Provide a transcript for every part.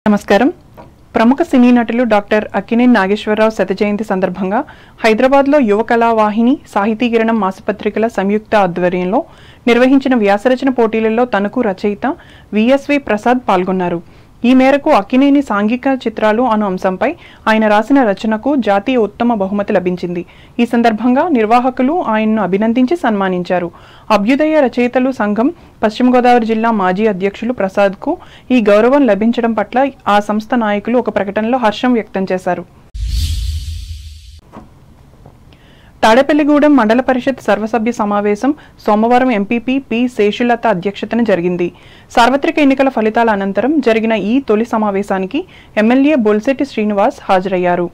నమస్కారం. ప్రముఖ సినీ నటులు డాక్టర్ అక్కినేని నాగేశ్వరరావు శత జయంతి సందర్భంగా హైదరాబాద్లో యువ కళావాహిని సాహితీకిరణం మాసపత్రికల సంయుక్త ఆధ్వర్యంలో నిర్వహించిన వ్యాసరచన పోటీలలో తనకు రచయిత విఎస్వి ప్రసాద్ పాల్గొన్నారు. ఈ మేరకు అక్కినేని సాంఘిక చిత్రాలు అను అంశంపై ఆయన రాసిన రచనకు జాతీయ ఉత్తమ బహుమతి లభించింది. ఈ సందర్భంగా నిర్వాహకులు ఆయన్ను అభినందించి సన్మానించారు. అభ్యుదయ రచయితలు సంఘం పశ్చిమ గోదావరి జిల్లా మాజీ అధ్యక్షులు ప్రసాద్కు ఈ గౌరవం లభించడం పట్ల ఆ సంస్థ నాయకులు ఒక ప్రకటనలో హర్షం వ్యక్తం చేశారు. తాడేపల్లిగూడెం మండల పరిషత్ సర్వసభ్య సమావేశం సోమవారం ఎంపీపీ పి శేషులత అధ్యక్షతన జరిగింది. సార్వత్రిక ఎన్నికల ఫలితాల అనంతరం జరిగిన ఈ తొలి సమావేశానికి ఎమ్మెల్యే బొల్శెట్టి శ్రీనివాస్ హాజరయ్యారు.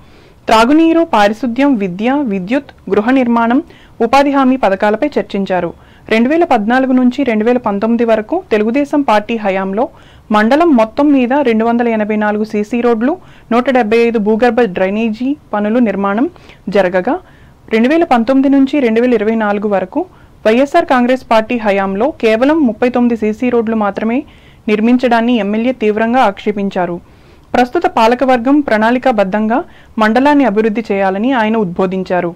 త్రాగునీరు, పారిశుద్ధ్యం, విద్య, విద్యుత్, గృహ నిర్మాణం, ఉపాధి హామీ పథకాలపై చర్చించారు. 2014 నుంచి 2019 వరకు తెలుగుదేశం పార్టీ హయాంలో మండలం మొత్తం మీద 284 సీసీ రోడ్లు, 175 భూగర్భ డ్రైనేజీ పనులు నిర్మాణం జరగగా 2019 నుంచి 2024 వరకు వైఎస్ఆర్ కాంగ్రెస్ పార్టీ హయాంలో కేవలం 39 సీసీ రోడ్లు మాత్రమే నిర్మించడాన్ని ఎమ్మెల్యే తీవ్రంగా ఆక్షేపించారు. ప్రస్తుత పాలకవర్గం ప్రణాళికాబద్ధంగా మండలాన్ని అభివృద్ధి చేయాలని ఆయన ఉద్బోధించారు.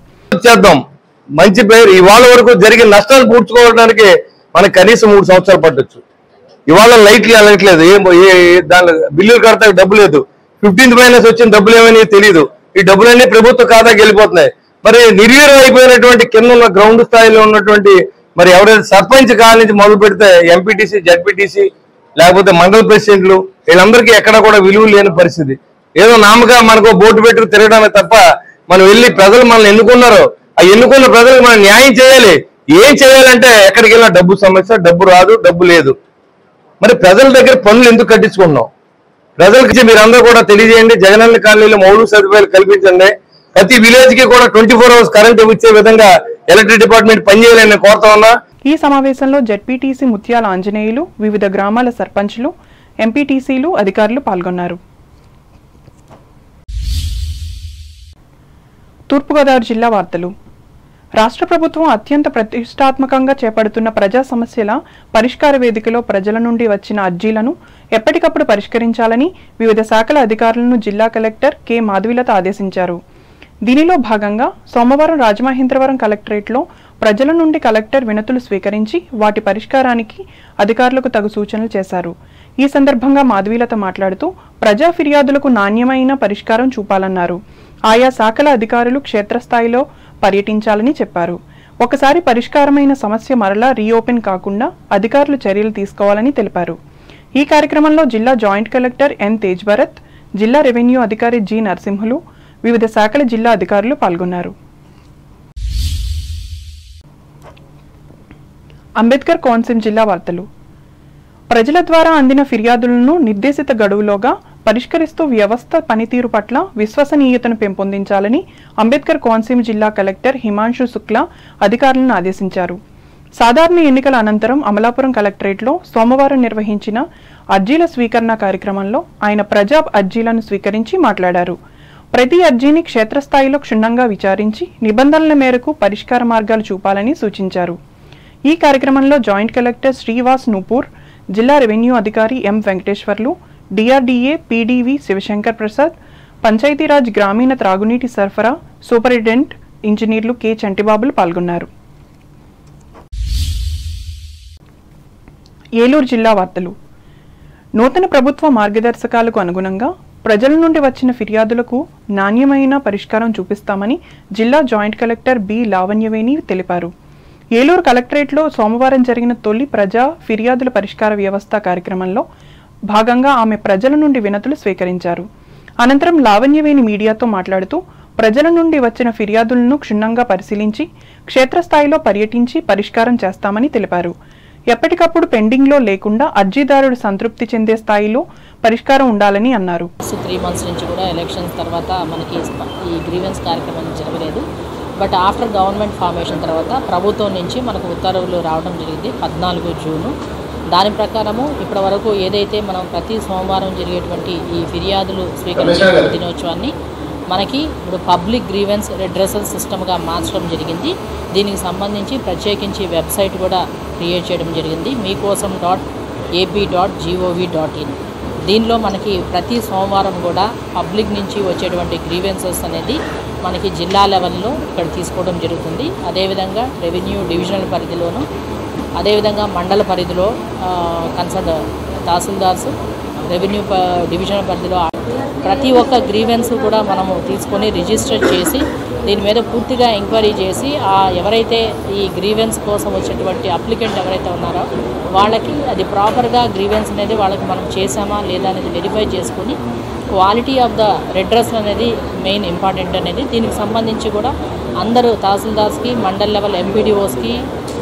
మంచి పేరు ఇవాళ వరకు జరిగిన నష్టాలు పూడ్చుకోవడానికి మనకు కనీసం 3 సంవత్సరాలు పట్టొచ్చు. ఇవాళ లైట్లు వెళ్ళట్లేదు, దాని బిల్లులు కడతానికి డబ్బు లేదు. 15th మైనస్ వచ్చిన డబ్బులు ఏమని తెలియదు. ఈ డబ్బులన్నీ ప్రభుత్వ ఖాతాకి వెళ్ళిపోతున్నాయి. మరి నిర్వీర్యం అయిపోయినటువంటి కింద ఉన్న గ్రౌండ్ స్థాయిలో ఉన్నటువంటి మరి ఎవరైతే సర్పంచ్ కాల నుంచి మొదలు పెడితే ఎంపీటీసీ, జడ్పీటీసీ లేకపోతే మండల ప్రెసిడెంట్లు వీళ్ళందరికీ ఎక్కడ కూడా విలువ లేని పరిస్థితి. ఏదో నామగా మనకు బోటు పెట్టుకు తిరగడమే తప్ప మనం వెళ్ళి ప్రజలు మనల్ని ఎన్నుకున్నారో ఆ ఎన్నుకున్న ప్రజలకు మనం న్యాయం చేయాలి. ఏం చేయాలంటే ఎక్కడికి వెళ్ళినా డబ్బు సమస్య, డబ్బు రాదు, డబ్బు లేదు. మరి ప్రజల దగ్గర పనులు ఎందుకు కట్టించుకున్నాం? ప్రజలకి మీరందరూ కూడా తెలియజేయండి. జగనన్న కాలనీలో మౌలిక సదుపాయాలు కల్పించండి. ప్రతి విలేజ్ కి కూడా 24 hours కరెంట్ ఇచ్చే విధంగా ఎలక్ట్రిక్ డిపార్ట్మెంట్ పనిచేయాలని కోరుతా ఉన్నా. ఈ సమావేశంలో జడ్పీటీసీ ముత్యాల ఆంజనేయులు, వివిధ గ్రామాల సర్పంచ్లు, ఎంపీటీసీలు, అధికారులు పాల్గొన్నారు. తూర్పుగోదావరి జిల్లా వార్తలు. రాష్ట్ర ప్రభుత్వం అత్యంత ప్రతిష్టాత్మకంగా చేపడుతున్న ప్రజా సమస్యల పరిష్కార వేదికలో ప్రజల నుండి వచ్చిన అర్జీలను ఎప్పటికప్పుడు పరిష్కరించాలని వివిధ శాఖల అధికారులను జిల్లా కలెక్టర్ కె మాధవీలత ఆదేశించారు. దీనిలో భాగంగా సోమవారం రాజమహేంద్రవరం కలెక్టరేట్లో ప్రజల నుండి కలెక్టర్ వినతులు స్వీకరించి వాటి పరిష్కారానికి అధికారులకు తగు సూచనలు చేశారు. ఈ సందర్భంగా మాధవీలత మాట్లాడుతూ ప్రజా ఫిర్యాదులకు నాణ్యమైన పరిష్కారం చూపాలన్నారు. ఆయా శాఖల అధికారులు క్షేత్రస్థాయిలో పర్యటించాలని చెప్పారు. ఒకసారి పరిష్కారమైన సమస్య మరలా రీఓపెన్ కాకుండా అధికారులు చర్యలు తీసుకోవాలని తెలిపారు. ఈ కార్యక్రమంలో జిల్లా joint collector N Tej Bharat, జిల్లా రెవెన్యూ అధికారి జి నరసింహులు, వివిధ శాఖల జిల్లా అధికారులు పాల్గొన్నారు. అంబేద్కర్ కోనసీమ జిల్లా వార్తలు. ప్రజల ద్వారా అందిన ఫిర్యాదులను నిర్దేశిత గడువులోగా పరిష్కరిస్తూ వ్యవస్థ పనితీరు పట్ల విశ్వసనీయతను పెంపొందించాలని అంబేద్కర్ కోనసీమ జిల్లా కలెక్టర్ హిమాంశు శుక్లా అధికారులను ఆదేశించారు. సాధారణ ఎన్నికల అనంతరం అమలాపురం కలెక్టరేట్లో సోమవారం నిర్వహించిన అర్జీల స్వీకరణ కార్యక్రమంలో ఆయన ప్రజా అర్జీలను స్వీకరించి మాట్లాడారు. ప్రతి అర్జీని క్షేత్రస్థాయిలో క్షుణ్ణంగా విచారించి నిబంధనల మేరకు పరిష్కార మార్గాలు చూపాలని సూచించారు. ఈ కార్యక్రమంలో జాయింట్ కలెక్టర్ శ్రీవాస్ నూపూర్, జిల్లా రెవెన్యూ అధికారి ఎం వెంకటేశ్వర్లు, డిఆర్డీఏ పీడీవీ శివశంకర్ ప్రసాద్, పంచాయతీరాజ్ గ్రామీణ త్రాగునీటి సరఫరా సూపరింటెండెంట్ ఇంజనీర్లు కె చంటిబాబులు పాల్గొన్నారు. ఏలూరు జిల్లా వార్తలు. నూతన ప్రభుత్వ మార్గదర్శకాలకు అనుగుణంగా ప్రజల నుండి వచ్చిన ఫిర్యాదులకు నాణ్యమైన పరిష్కారం చూపిస్తామని జిల్లా జాయింట్ కలెక్టర్ బి లావణ్యవేణి తెలిపారు. ఏలూరు కలెక్టరేట్లో సోమవారం జరిగిన తొలి ప్రజా ఫిర్యాదుల పరిష్కార వ్యవస్థ కార్యక్రమంలో భాగంగా ఆమె ప్రజల నుండి వినతులు స్వీకరించారు. అనంతరం లావణ్యవేణి మీడియాతో మాట్లాడుతూ ప్రజల నుండి వచ్చిన ఫిర్యాదులను క్షుణ్ణంగా పరిశీలించి క్షేత్రస్థాయిలో పర్యటించి పరిష్కారం చేస్తామని తెలిపారు. ఎప్పటికప్పుడు పెండింగ్లో లేకుండా అర్జీదారుడు సంతృప్తి చెందే స్థాయిలో పరిష్కారం ఉండాలని అన్నారు. 3 months నుంచి కూడా ఎలక్షన్స్ తర్వాత మనకి ఈ గ్రీవెన్స్ కార్యక్రమం జరగలేదు. బట్ ఆఫ్టర్ గవర్నమెంట్ ఫార్మేషన్ తర్వాత ప్రభుత్వం నుంచి మనకు ఉత్తర్వులు రావడం జరిగింది 14 జూను. దాని ప్రకారము ఇప్పటి వరకు ఏదైతే మనం ప్రతి సోమవారం జరిగేటువంటి ఈ ఫిర్యాదులు స్వీకరించే దినోత్సవాన్ని మనకి ఇప్పుడు పబ్లిక్ గ్రీవెన్స్ రెడ్రెసల్ సిస్టమ్గా మార్చడం జరిగింది. దీనికి సంబంధించి ప్రత్యేకించి వెబ్సైట్ కూడా క్రియేట్ చేయడం జరిగింది, మీకోసం.ap.gov.in. దీనిలో మనకి ప్రతి సోమవారం కూడా పబ్లిక్ నుంచి వచ్చేటువంటి గ్రీవెన్సెస్ అనేది మనకి జిల్లా లెవెల్లో ఇక్కడ తీసుకోవడం జరుగుతుంది. అదేవిధంగా రెవెన్యూ డివిజనల్ పరిధిలోను, అదేవిధంగా మండల పరిధిలో కన్సర్న్ తహసీల్దార్స్, రెవెన్యూ డివిజనల్ పరిధిలో ప్రతి ఒక్క గ్రీవెన్స్ కూడా మనము తీసుకొని రిజిస్టర్ చేసి దీని మీద పూర్తిగా ఎంక్వైరీ చేసి ఎవరైతే ఈ గ్రీవెన్స్ కోసం వచ్చేటువంటి అప్లికెంట్ ఎవరైతే ఉన్నారో వాళ్ళకి అది ప్రాపర్గా గ్రీవెన్స్ అనేది వాళ్ళకి మనం చేసామా లేదా అనేది వెరిఫై చేసుకుని క్వాలిటీ ఆఫ్ ద రెడ్రెస్ అనేది మెయిన్ ఇంపార్టెంట్ అనేది. దీనికి సంబంధించి కూడా అందరూ తహసీల్దార్స్కి, మండల్ లెవెల్ ఎంపీడీఓస్కి,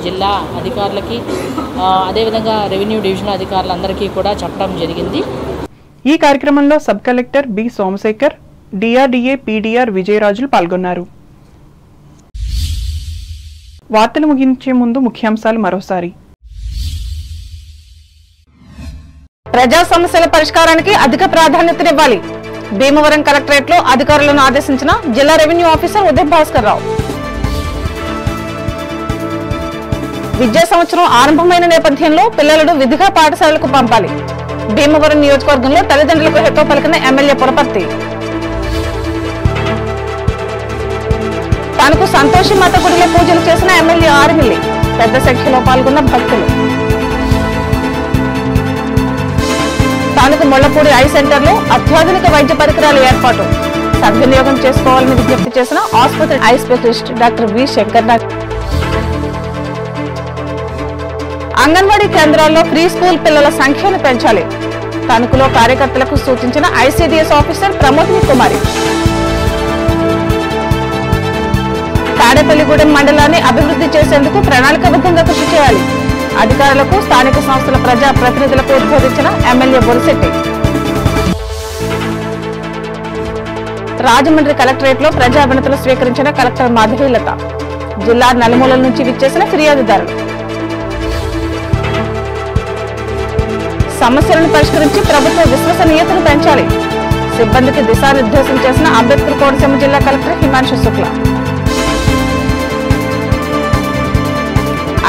జిల్లా అధికారులకి, అదేవిధంగా రెవెన్యూ డివిజన్ అధికారులందరికీ కూడా చెప్పడం జరిగింది. ఈ కార్యక్రమంలో sub collector B Somasekhar, DRDA PD R విజయరాజులు పాల్గొన్నారు. వార్తలు ముగించే ముందు ముఖ్యాంశాలు మరోసారి. ప్రజా సమస్యల పరిష్కారానికి అధిక ప్రాధాన్యతనివ్వాలి. భీమవరం కలెక్టరేట్ లో అధికారులను ఆదేశించిన జిల్లా రెవెన్యూ ఆఫీసర్ ఉదయ్ భాస్కర్ రావు. విద్యా సంవత్సరం ఆరంభమైన నేపథ్యంలో పిల్లలను విధిగా పాఠశాలలకు పంపాలి. భీమవరం నియోజకవర్గంలో తల్లిదండ్రులకు హెతో పలికిన ఎమ్మెల్యే పురపర్తి. తనకు సంతోషి మాత గుడిలో పూజలు చేసిన ఎమ్మెల్యే ఆర్మిల్లి. పెద్ద సంఖ్యలో పాల్గొన్న భక్తులు. తాలూకు ముళ్లపూడి ఐ సెంటర్లో అత్యాధునిక వైద్య పరికరాల ఏర్పాటు సద్వినియోగం చేసుకోవాలని విజ్ఞప్తి చేసిన ఆసుపత్రి I specialist doctor V Shankar Nag. Anganwadi కేంద్రాల్లో ప్రీ స్కూల్ పిల్లల సంఖ్యను పెంచాలి. తణుకులో కార్యకర్తలకు సూచించిన ఐసీడీఎస్ ఆఫీసర్ ప్రమోదిని కుమారి. తాడేపల్లిగూడెం మండలాన్ని అభివృద్ధి చేసేందుకు ప్రణాళికాబద్ధంగా కృషి చేయాలి. అధికారులకు, స్థానిక సంస్థల ప్రజా ప్రతినిధులకు ఉద్బోధించిన ఎమ్మెల్యే బొలిశెట్టి. రాజమండ్రి కలెక్టరేట్ లో ప్రజా వినతులు స్వీకరించిన కలెక్టర్ మాధవీలత. జిల్లా నలుమూలల నుంచి విచ్చేసిన ఫిర్యాదుదారులు. సమస్యలను పరిష్కరించి ప్రభుత్వ విశ్వసనీయతను పెంచాలి. సిబ్బందికి దిశానిర్దేశం చేసిన అంబేద్కర్ కోనసీమ జిల్లా కలెక్టర్ హిమాంశు శుక్లా.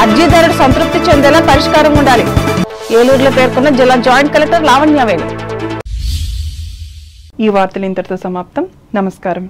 అర్జీదారుడు సంతృప్తి చెందేలా పరిష్కారం ఉండాలి. ఏలూరులో పేర్కొన్న జిల్లా జాయింట్ కలెక్టర్ లావణ్యవేలు. ఈ వార్తలు ఇంతటితో సమాప్తం. నమస్కారం.